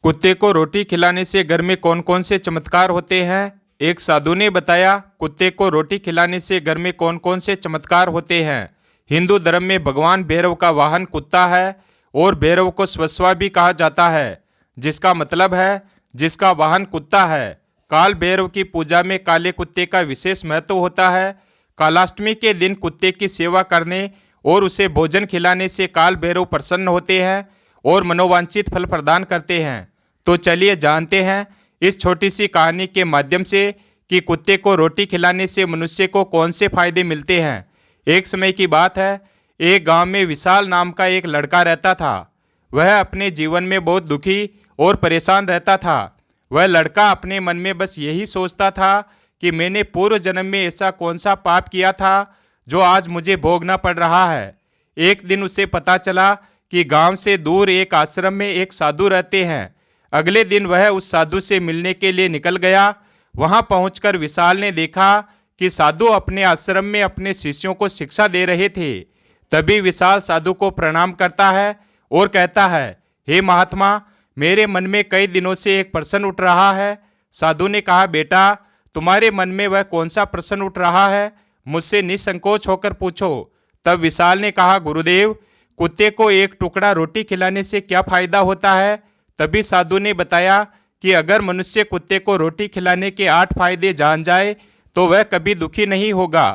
कुत्ते को रोटी खिलाने से घर में कौन कौन से चमत्कार होते हैं। एक साधु ने बताया, कुत्ते को रोटी खिलाने से घर में कौन कौन से चमत्कार होते हैं। हिंदू धर्म में भगवान भैरव का वाहन कुत्ता है और भैरव को स्वस्वा भी कहा जाता है, जिसका मतलब है जिसका वाहन कुत्ता है। काल भैरव की पूजा में काले कुत्ते का विशेष महत्व होता है। कालाष्टमी के दिन कुत्ते की सेवा करने और उसे भोजन खिलाने से काल भैरव प्रसन्न होते हैं और मनोवांछित फल प्रदान करते हैं। तो चलिए जानते हैं इस छोटी सी कहानी के माध्यम से कि कुत्ते को रोटी खिलाने से मनुष्य को कौन से फायदे मिलते हैं। एक समय की बात है, एक गांव में विशाल नाम का एक लड़का रहता था। वह अपने जीवन में बहुत दुखी और परेशान रहता था। वह लड़का अपने मन में बस यही सोचता था कि मैंने पूर्व जन्म में ऐसा कौन सा पाप किया था जो आज मुझे भोगना पड़ रहा है। एक दिन उसे पता चला कि गांव से दूर एक आश्रम में एक साधु रहते हैं। अगले दिन वह उस साधु से मिलने के लिए निकल गया। वहां पहुंचकर विशाल ने देखा कि साधु अपने आश्रम में अपने शिष्यों को शिक्षा दे रहे थे। तभी विशाल साधु को प्रणाम करता है और कहता है, हे महात्मा, मेरे मन में कई दिनों से एक प्रश्न उठ रहा है। साधु ने कहा, बेटा, तुम्हारे मन में वह कौन सा प्रश्न उठ रहा है, मुझसे निसंकोच होकर पूछो। तब विशाल ने कहा, गुरुदेव, कुत्ते को एक टुकड़ा रोटी खिलाने से क्या फायदा होता है। तभी साधु ने बताया कि अगर मनुष्य कुत्ते को रोटी खिलाने के 8 फायदे जान जाए तो वह कभी दुखी नहीं होगा,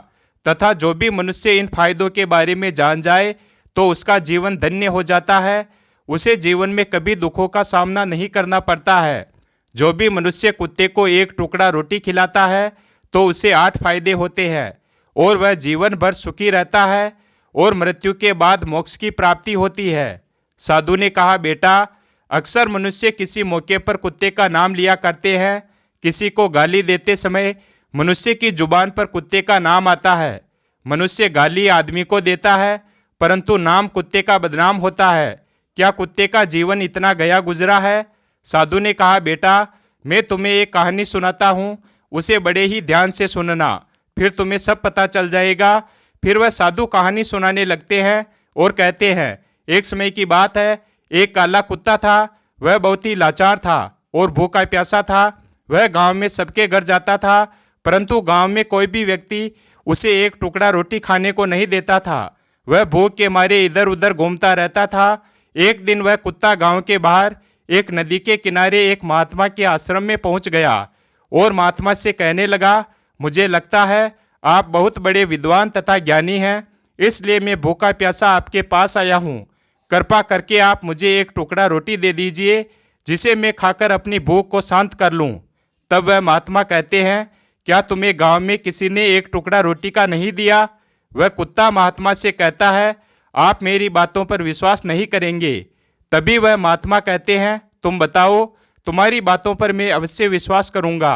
तथा जो भी मनुष्य इन फायदों के बारे में जान जाए तो उसका जीवन धन्य हो जाता है। उसे जीवन में कभी दुखों का सामना नहीं करना पड़ता है। जो भी मनुष्य कुत्ते को एक टुकड़ा रोटी खिलाता है तो उसे 8 फायदे होते हैं और वह जीवन भर सुखी रहता है और मृत्यु के बाद मोक्ष की प्राप्ति होती है। साधु ने कहा, बेटा, अक्सर मनुष्य किसी मौके पर कुत्ते का नाम लिया करते हैं। किसी को गाली देते समय मनुष्य की जुबान पर कुत्ते का नाम आता है। मनुष्य गाली आदमी को देता है, परंतु नाम कुत्ते का बदनाम होता है। क्या कुत्ते का जीवन इतना गया गुजरा है। साधु ने कहा, बेटा, मैं तुम्हें एक कहानी सुनाता हूँ, उसे बड़े ही ध्यान से सुनना, फिर तुम्हें सब पता चल जाएगा। फिर वह साधु कहानी सुनाने लगते हैं और कहते हैं, एक समय की बात है, एक काला कुत्ता था। वह बहुत ही लाचार था और भूखा प्यासा था। वह गांव में सबके घर जाता था, परंतु गांव में कोई भी व्यक्ति उसे एक टुकड़ा रोटी खाने को नहीं देता था। वह भूख के मारे इधर उधर घूमता रहता था। एक दिन वह कुत्ता गांव के बाहर एक नदी के किनारे एक महात्मा के आश्रम में पहुंच गया और महात्मा से कहने लगा, मुझे लगता है आप बहुत बड़े विद्वान तथा ज्ञानी हैं, इसलिए मैं भूखा प्यासा आपके पास आया हूँ। कृपा करके आप मुझे एक टुकड़ा रोटी दे दीजिए, जिसे मैं खाकर अपनी भूख को शांत कर लूँ। तब वह महात्मा कहते हैं, क्या तुम्हें गांव में किसी ने एक टुकड़ा रोटी का नहीं दिया। वह कुत्ता महात्मा से कहता है, आप मेरी बातों पर विश्वास नहीं करेंगे। तभी वह महात्मा कहते हैं, तुम बताओ, तुम्हारी बातों पर मैं अवश्य विश्वास करूँगा।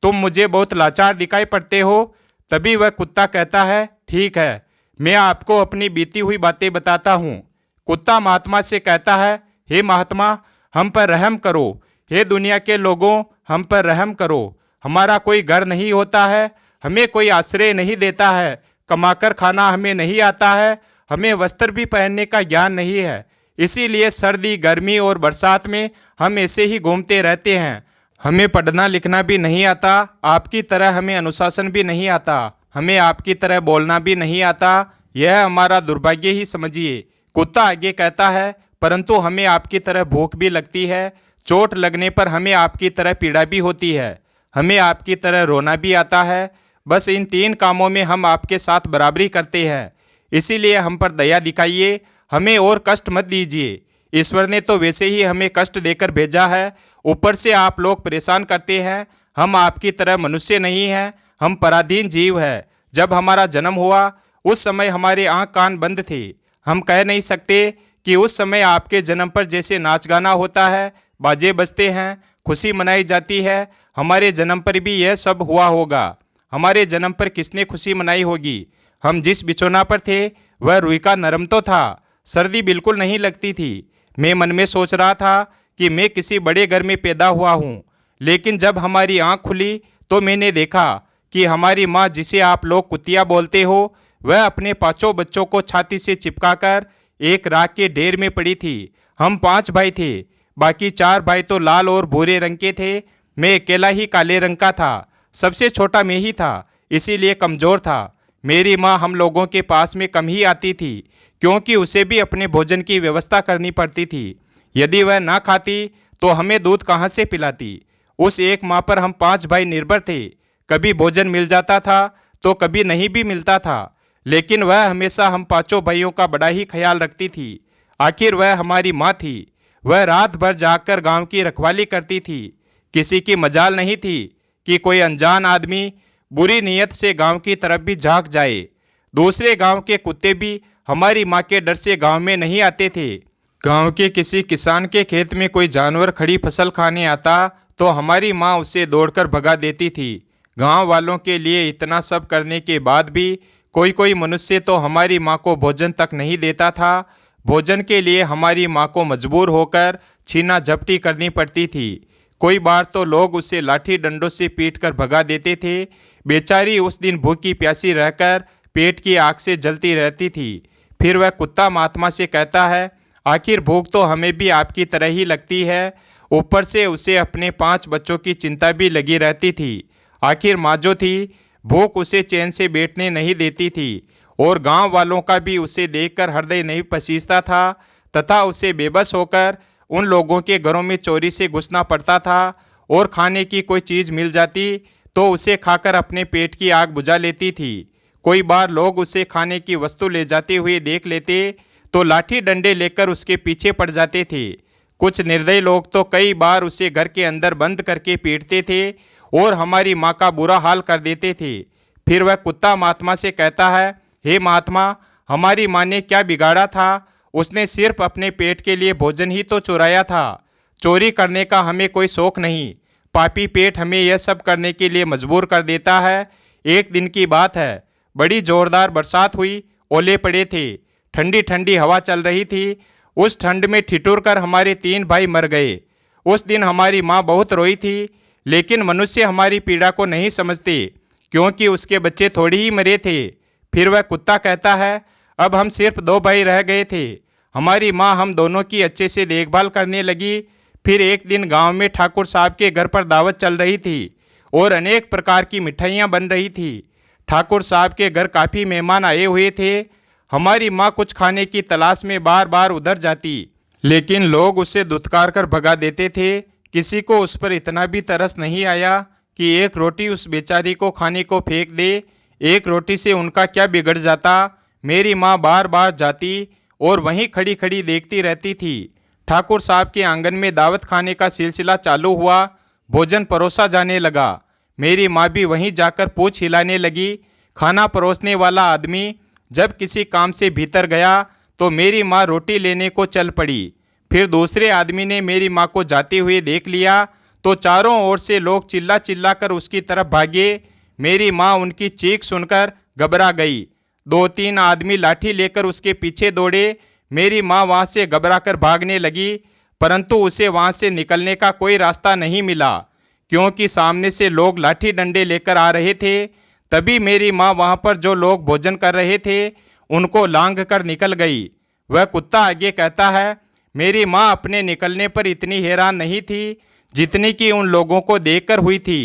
तुम मुझे बहुत लाचार दिखाई पड़ते हो। तभी वह कुत्ता कहता है, ठीक है, मैं आपको अपनी बीती हुई बातें बताता हूँ। कुत्ता महात्मा से कहता है, हे महात्मा, हम पर रहम करो। हे दुनिया के लोगों, हम पर रहम करो। हमारा कोई घर नहीं होता है, हमें कोई आश्रय नहीं देता है, कमाकर खाना हमें नहीं आता है, हमें वस्त्र भी पहनने का ज्ञान नहीं है। इसीलिए सर्दी, गर्मी और बरसात में हम ऐसे ही घूमते रहते हैं। हमें पढ़ना लिखना भी नहीं आता, आपकी तरह हमें अनुशासन भी नहीं आता, हमें आपकी तरह बोलना भी नहीं आता। यह हमारा दुर्भाग्य ही समझिए। कुत्ता आगे कहता है, परंतु हमें आपकी तरह भूख भी लगती है, चोट लगने पर हमें आपकी तरह पीड़ा भी होती है, हमें आपकी तरह रोना भी आता है। बस इन 3 कामों में हम आपके साथ बराबरी करते हैं, इसीलिए हम पर दया दिखाइए, हमें और कष्ट मत दीजिए। ईश्वर ने तो वैसे ही हमें कष्ट देकर भेजा है, ऊपर से आप लोग परेशान करते हैं। हम आपकी तरह मनुष्य नहीं हैं, हम पराधीन जीव हैं। जब हमारा जन्म हुआ उस समय हमारे आँख कान बंद थे। हम कह नहीं सकते कि उस समय आपके जन्म पर जैसे नाच गाना होता है, बाजे बजते हैं, खुशी मनाई जाती है, हमारे जन्म पर भी यह सब हुआ होगा। हमारे जन्म पर किसने खुशी मनाई होगी। हम जिस बिछौना पर थे वह रुई का नरम तो था, सर्दी बिल्कुल नहीं लगती थी। मैं मन में सोच रहा था कि मैं किसी बड़े घर में पैदा हुआ हूँ, लेकिन जब हमारी आँख खुली तो मैंने देखा कि हमारी माँ, जिसे आप लोग कुतिया बोलते हो, वह अपने 5 बच्चों को छाती से चिपकाकर एक राख के ढेर में पड़ी थी। हम 5 भाई थे। बाकी 4 भाई तो लाल और भूरे रंग के थे। मैं अकेला ही काले रंग का था। सबसे छोटा मैं ही था, इसीलिए कमज़ोर था। मेरी माँ हम लोगों के पास में कम ही आती थी, क्योंकि उसे भी अपने भोजन की व्यवस्था करनी पड़ती थी। यदि वह ना खाती तो हमें दूध कहाँ से पिलाती। उस एक माँ पर हम 5 भाई निर्भर थे। कभी भोजन मिल जाता था तो कभी नहीं भी मिलता था, लेकिन वह हमेशा हम 5 भाइयों का बड़ा ही ख्याल रखती थी। आखिर वह हमारी माँ थी। वह रात भर जागकर गांव की रखवाली करती थी। किसी की मजाल नहीं थी कि कोई अनजान आदमी बुरी नीयत से गांव की तरफ भी झांक जाए। दूसरे गांव के कुत्ते भी हमारी माँ के डर से गांव में नहीं आते थे। गांव के किसी किसान के खेत में कोई जानवर खड़ी फसल खाने आता तो हमारी माँ उसे दौड़कर भगा देती थी। गांव वालों के लिए इतना सब करने के बाद भी कोई कोई मनुष्य तो हमारी माँ को भोजन तक नहीं देता था। भोजन के लिए हमारी माँ को मजबूर होकर छीना झपटी करनी पड़ती थी। कोई बार तो लोग उसे लाठी डंडों से पीटकर भगा देते थे। बेचारी उस दिन भूखी प्यासी रहकर पेट की आग से जलती रहती थी। फिर वह कुत्ता महात्मा से कहता है, आखिर भूख तो हमें भी आपकी तरह ही लगती है। ऊपर से उसे अपने 5 बच्चों की चिंता भी लगी रहती थी। आखिर माँ जो थी, भूख उसे चैन से बैठने नहीं देती थी और गांव वालों का भी उसे देखकर हृदय नहीं पसीजता था तथा उसे बेबस होकर उन लोगों के घरों में चोरी से घुसना पड़ता था और खाने की कोई चीज़ मिल जाती तो उसे खाकर अपने पेट की आग बुझा लेती थी। कोई बार लोग उसे खाने की वस्तु ले जाते हुए देख लेते तो लाठी डंडे लेकर उसके पीछे पड़ जाते थे। कुछ निर्दयी लोग तो कई बार उसे घर के अंदर बंद करके पीटते थे और हमारी माँ का बुरा हाल कर देते थे। फिर वह कुत्ता महात्मा से कहता है, हे महात्मा, हमारी माँ ने क्या बिगाड़ा था? उसने सिर्फ अपने पेट के लिए भोजन ही तो चुराया था। चोरी करने का हमें कोई शौक नहीं। पापी पेट हमें यह सब करने के लिए मजबूर कर देता है। एक दिन की बात है, बड़ी जोरदार बरसात हुई, ओले पड़े थे, ठंडी ठंडी हवा चल रही थी। उस ठंड में ठिठुर कर हमारे 3 भाई मर गए। उस दिन हमारी माँ बहुत रोई थी, लेकिन मनुष्य हमारी पीड़ा को नहीं समझते, क्योंकि उसके बच्चे थोड़ी ही मरे थे। फिर वह कुत्ता कहता है, अब हम सिर्फ 2 भाई रह गए थे। हमारी माँ हम दोनों की अच्छे से देखभाल करने लगी। फिर एक दिन गांव में ठाकुर साहब के घर पर दावत चल रही थी और अनेक प्रकार की मिठाइयाँ बन रही थी। ठाकुर साहब के घर काफ़ी मेहमान आए हुए थे। हमारी माँ कुछ खाने की तलाश में बार बार उधर जाती, लेकिन लोग उसे धुतकार कर भगा देते थे। किसी को उस पर इतना भी तरस नहीं आया कि एक रोटी उस बेचारी को खाने को फेंक दे। एक रोटी से उनका क्या बिगड़ जाता। मेरी माँ बार बार जाती और वहीं खड़ी खड़ी देखती रहती थी। ठाकुर साहब के आंगन में दावत खाने का सिलसिला चालू हुआ। भोजन परोसा जाने लगा। मेरी माँ भी वहीं जाकर पूँछ हिलाने लगी। खाना परोसने वाला आदमी जब किसी काम से भीतर गया तो मेरी माँ रोटी लेने को चल पड़ी। फिर दूसरे आदमी ने मेरी माँ को जाते हुए देख लिया तो चारों ओर से लोग चिल्ला चिल्ला कर उसकी तरफ भागे। मेरी माँ उनकी चीख सुनकर घबरा गई। 2-3 आदमी लाठी लेकर उसके पीछे दौड़े। मेरी माँ वहाँ से घबराकर भागने लगी, परंतु उसे वहाँ से निकलने का कोई रास्ता नहीं मिला, क्योंकि सामने से लोग लाठी डंडे लेकर आ रहे थे। तभी मेरी माँ वहाँ पर जो लोग भोजन कर रहे थे उनको लांघ कर निकल गई। वह कुत्ता आगे कहता है, मेरी माँ अपने निकलने पर इतनी हैरान नहीं थी जितनी कि उन लोगों को देखकर हुई थी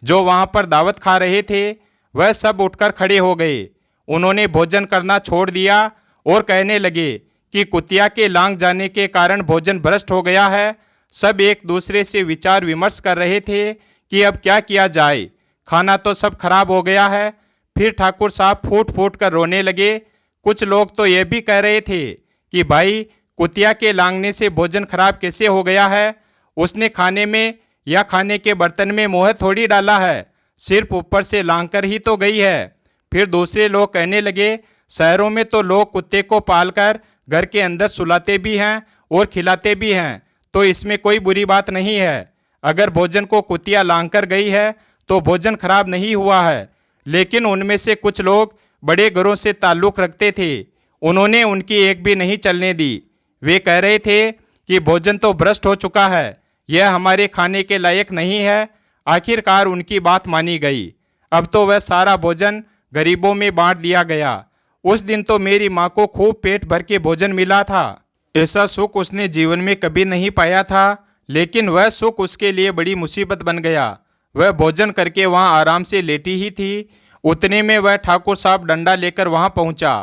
जो वहाँ पर दावत खा रहे थे। वह सब उठकर खड़े हो गए। उन्होंने भोजन करना छोड़ दिया और कहने लगे कि कुतिया के लांघ जाने के कारण भोजन भ्रष्ट हो गया है। सब एक दूसरे से विचार विमर्श कर रहे थे कि अब क्या किया जाए, खाना तो सब खराब हो गया है। फिर ठाकुर साहब फूट फूट कर रोने लगे। कुछ लोग तो यह भी कह रहे थे कि भाई, कुतिया के लांघने से भोजन खराब कैसे हो गया है? उसने खाने में या खाने के बर्तन में मोह थोड़ी डाला है, सिर्फ ऊपर से लांघ कर ही तो गई है। फिर दूसरे लोग कहने लगे, शहरों में तो लोग कुत्ते को पालकर घर के अंदर सुलाते भी हैं और खिलाते भी हैं, तो इसमें कोई बुरी बात नहीं है। अगर भोजन को कुतिया लांघ कर गई है तो भोजन खराब नहीं हुआ है। लेकिन उनमें से कुछ लोग बड़े घरों से ताल्लुक़ रखते थे, उन्होंने उनकी एक भी नहीं चलने दी। वे कह रहे थे कि भोजन तो भ्रष्ट हो चुका है, यह हमारे खाने के लायक नहीं है। आखिरकार उनकी बात मानी गई। अब तो वह सारा भोजन गरीबों में बांट दिया गया। उस दिन तो मेरी माँ को खूब पेट भर के भोजन मिला था। ऐसा सुख उसने जीवन में कभी नहीं पाया था, लेकिन वह सुख उसके लिए बड़ी मुसीबत बन गया। वह भोजन करके वहां आराम से लेटी ही थी, उतने में वह ठाकुर साहब डंडा लेकर वहां पहुंचा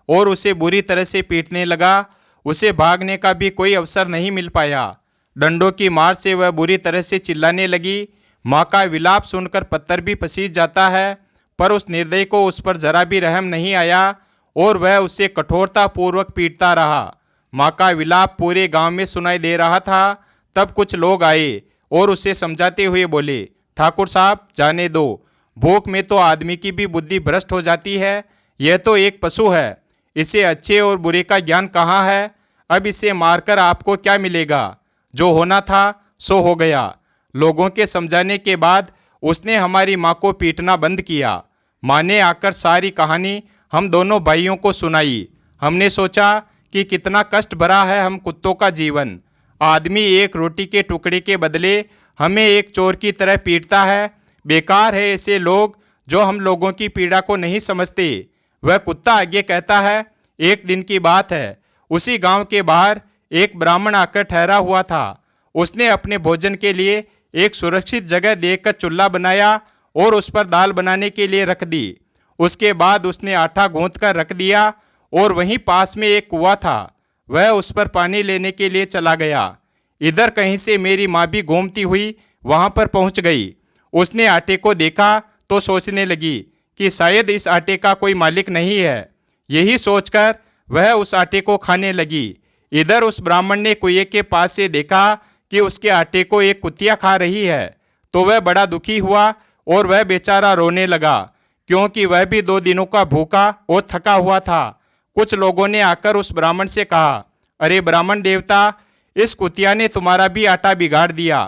और उसे बुरी तरह से पीटने लगा। उसे भागने का भी कोई अवसर नहीं मिल पाया। डंडों की मार से वह बुरी तरह से चिल्लाने लगी। माँ का विलाप सुनकर पत्थर भी पसीज जाता है, पर उस निर्दयी को उस पर जरा भी रहम नहीं आया और वह उसे कठोरतापूर्वक पीटता रहा। माँ का विलाप पूरे गांव में सुनाई दे रहा था। तब कुछ लोग आए और उसे समझाते हुए बोले, ठाकुर साहब जाने दो, भूख में तो आदमी की भी बुद्धि भ्रष्ट हो जाती है। यह तो एक पशु है, इसे अच्छे और बुरे का ज्ञान कहाँ है। अब इसे मारकर आपको क्या मिलेगा? जो होना था सो हो गया। लोगों के समझाने के बाद उसने हमारी माँ को पीटना बंद किया। माँ ने आकर सारी कहानी हम दोनों भाइयों को सुनाई। हमने सोचा कि कितना कष्ट भरा है हम कुत्तों का जीवन। आदमी एक रोटी के टुकड़े के बदले हमें एक चोर की तरह पीटता है। बेकार है ऐसे लोग जो हम लोगों की पीड़ा को नहीं समझते। वह कुत्ता आगे कहता है, एक दिन की बात है, उसी गांव के बाहर एक ब्राह्मण आकर ठहरा हुआ था। उसने अपने भोजन के लिए एक सुरक्षित जगह देखकर चूल्हा बनाया और उस पर दाल बनाने के लिए रख दी। उसके बाद उसने आटा गूंथ कर रख दिया और वहीं पास में एक कुआं था। वह उस पर पानी लेने के लिए चला गया। इधर कहीं से मेरी माँ भी घूमती हुई वहां पर पहुंच गई। उसने आटे को देखा तो सोचने लगी कि शायद इस आटे का कोई मालिक नहीं है। यही सोचकर वह उस आटे को खाने लगी। इधर उस ब्राह्मण ने कुएं के पास से देखा कि उसके आटे को एक कुतिया खा रही है, तो वह बड़ा दुखी हुआ और वह बेचारा रोने लगा, क्योंकि वह भी 2 दिनों का भूखा और थका हुआ था। कुछ लोगों ने आकर उस ब्राह्मण से कहा, अरे ब्राह्मण देवता, इस कुतिया ने तुम्हारा भी आटा बिगाड़ दिया।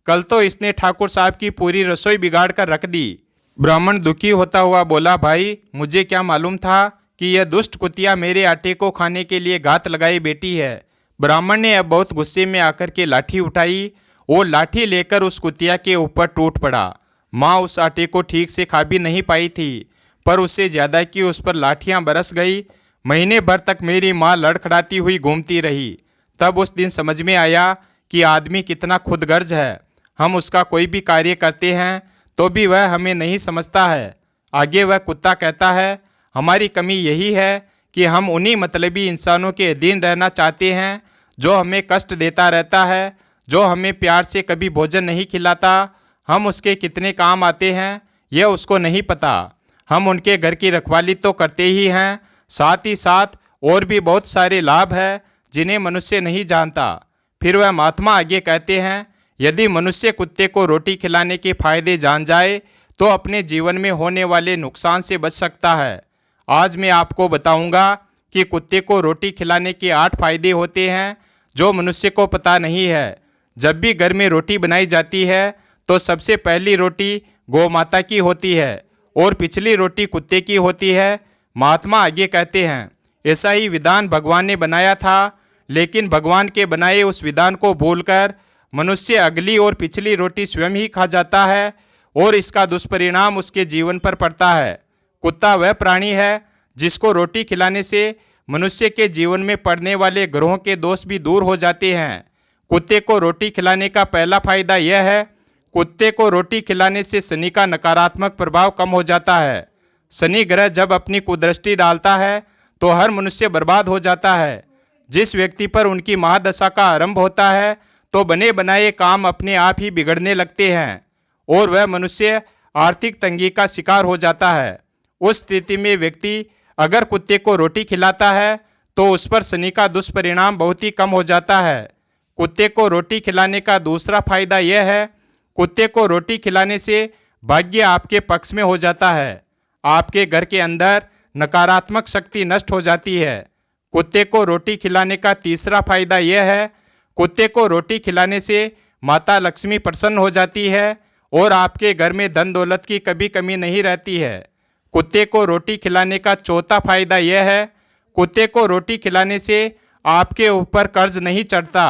कल तो इसने ठाकुर साहब की पूरी रसोई बिगाड़ कर रख दी। ब्राह्मण दुखी होता हुआ बोला, भाई मुझे क्या मालूम था कि यह दुष्ट कुतिया मेरे आटे को खाने के लिए घात लगाई बैठी है। ब्राह्मण ने अब बहुत गुस्से में आकर के लाठी उठाई और लाठी लेकर उस कुतिया के ऊपर टूट पड़ा। माँ उस आटे को ठीक से खा भी नहीं पाई थी, पर उससे ज़्यादा की उस पर लाठियाँ बरस गई। महीने भर तक मेरी माँ लड़खड़ाती हुई घूमती रही। तब उस दिन समझ में आया कि आदमी कितना खुदगर्ज है। हम उसका कोई भी कार्य करते हैं तो भी वह हमें नहीं समझता है। आगे वह कुत्ता कहता है, हमारी कमी यही है कि हम उन्हीं मतलबी इंसानों के अधीन रहना चाहते हैं जो हमें कष्ट देता रहता है, जो हमें प्यार से कभी भोजन नहीं खिलाता। हम उसके कितने काम आते हैं यह उसको नहीं पता। हम उनके घर की रखवाली तो करते ही हैं, साथ ही साथ और भी बहुत सारे लाभ हैं जिन्हें मनुष्य नहीं जानता। फिर वह महात्मा आगे कहते हैं, यदि मनुष्य कुत्ते को रोटी खिलाने के फायदे जान जाए तो अपने जीवन में होने वाले नुकसान से बच सकता है। आज मैं आपको बताऊंगा कि कुत्ते को रोटी खिलाने के 8 फायदे होते हैं जो मनुष्य को पता नहीं है। जब भी घर में रोटी बनाई जाती है तो सबसे पहली रोटी गौ माता की होती है और पिछली रोटी कुत्ते की होती है। महात्मा आगे कहते हैं, ऐसा ही विधान भगवान ने बनाया था, लेकिन भगवान के बनाए उस विधान को भूलकर मनुष्य अगली और पिछली रोटी स्वयं ही खा जाता है और इसका दुष्परिणाम उसके जीवन पर पड़ता है। कुत्ता वह प्राणी है जिसको रोटी खिलाने से मनुष्य के जीवन में पड़ने वाले ग्रहों के दोष भी दूर हो जाते हैं। कुत्ते को रोटी खिलाने का पहला फायदा यह है, कुत्ते को रोटी खिलाने से शनि का नकारात्मक प्रभाव कम हो जाता है। शनि ग्रह जब अपनी कुदृष्टि डालता है तो हर मनुष्य बर्बाद हो जाता है। जिस व्यक्ति पर उनकी महादशा का आरंभ होता है तो बने बनाए काम अपने आप ही बिगड़ने लगते हैं और वह मनुष्य आर्थिक तंगी का शिकार हो जाता है। उस स्थिति में व्यक्ति अगर कुत्ते को रोटी खिलाता है तो उस पर शनि का दुष्परिणाम बहुत ही कम हो जाता है। कुत्ते को रोटी खिलाने का दूसरा फायदा यह है, कुत्ते को रोटी खिलाने से भाग्य आपके पक्ष में हो जाता है। आपके घर के अंदर नकारात्मक शक्ति नष्ट हो जाती है। कुत्ते को रोटी खिलाने का तीसरा फायदा यह है, कुत्ते को रोटी खिलाने से माता लक्ष्मी प्रसन्न हो जाती है और आपके घर में धन दौलत की कभी कमी नहीं रहती है। कुत्ते को रोटी खिलाने का चौथा फायदा यह है, कुत्ते को रोटी खिलाने से आपके ऊपर कर्ज नहीं चढ़ता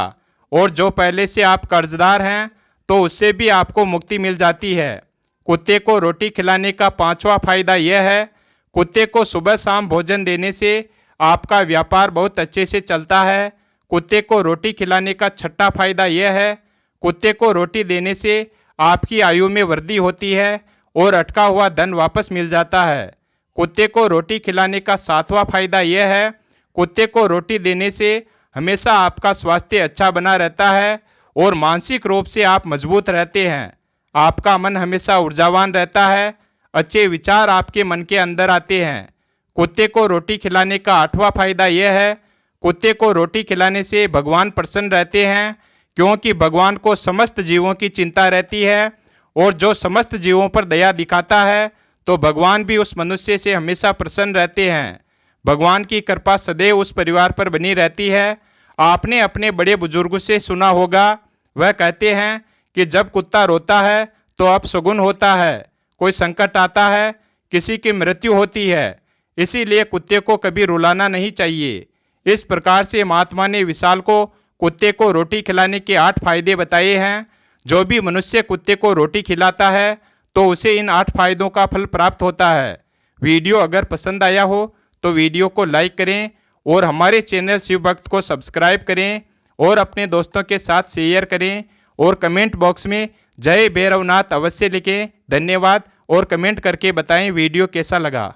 और जो पहले से आप कर्जदार हैं तो उससे भी आपको मुक्ति मिल जाती है। कुत्ते को रोटी खिलाने का पांचवा फायदा यह है, कुत्ते को सुबह शाम भोजन देने से आपका व्यापार बहुत अच्छे से चलता है। कुत्ते को रोटी खिलाने का छठा फायदा यह है, कुत्ते को रोटी देने से आपकी आयु में वृद्धि होती है और अटका हुआ धन वापस मिल जाता है। कुत्ते को रोटी खिलाने का सातवां फायदा यह है, कुत्ते को रोटी देने से हमेशा आपका स्वास्थ्य अच्छा बना रहता है और मानसिक रूप से आप मजबूत रहते हैं। आपका मन हमेशा ऊर्जावान रहता है, अच्छे विचार आपके मन के अंदर आते हैं। कुत्ते को रोटी खिलाने का आठवां फायदा यह है, कुत्ते को रोटी खिलाने से भगवान प्रसन्न रहते हैं, क्योंकि भगवान को समस्त जीवों की चिंता रहती है और जो समस्त जीवों पर दया दिखाता है तो भगवान भी उस मनुष्य से हमेशा प्रसन्न रहते हैं। भगवान की कृपा सदैव उस परिवार पर बनी रहती है। आपने अपने बड़े बुजुर्गों से सुना होगा, वह कहते हैं कि जब कुत्ता रोता है तो अपशगुन होता है, कोई संकट आता है, किसी की मृत्यु होती है। इसीलिए कुत्ते को कभी रुलाना नहीं चाहिए। इस प्रकार से महात्मा ने विशाल को कुत्ते को रोटी खिलाने के 8 फायदे बताए हैं। जो भी मनुष्य कुत्ते को रोटी खिलाता है तो उसे इन 8 फायदों का फल प्राप्त होता है। वीडियो अगर पसंद आया हो तो वीडियो को लाइक करें और हमारे चैनल शिव भक्त को सब्सक्राइब करें और अपने दोस्तों के साथ शेयर करें और कमेंट बॉक्स में जय भैरवनाथ अवश्य लिखें। धन्यवाद और कमेंट करके बताएं वीडियो कैसा लगा।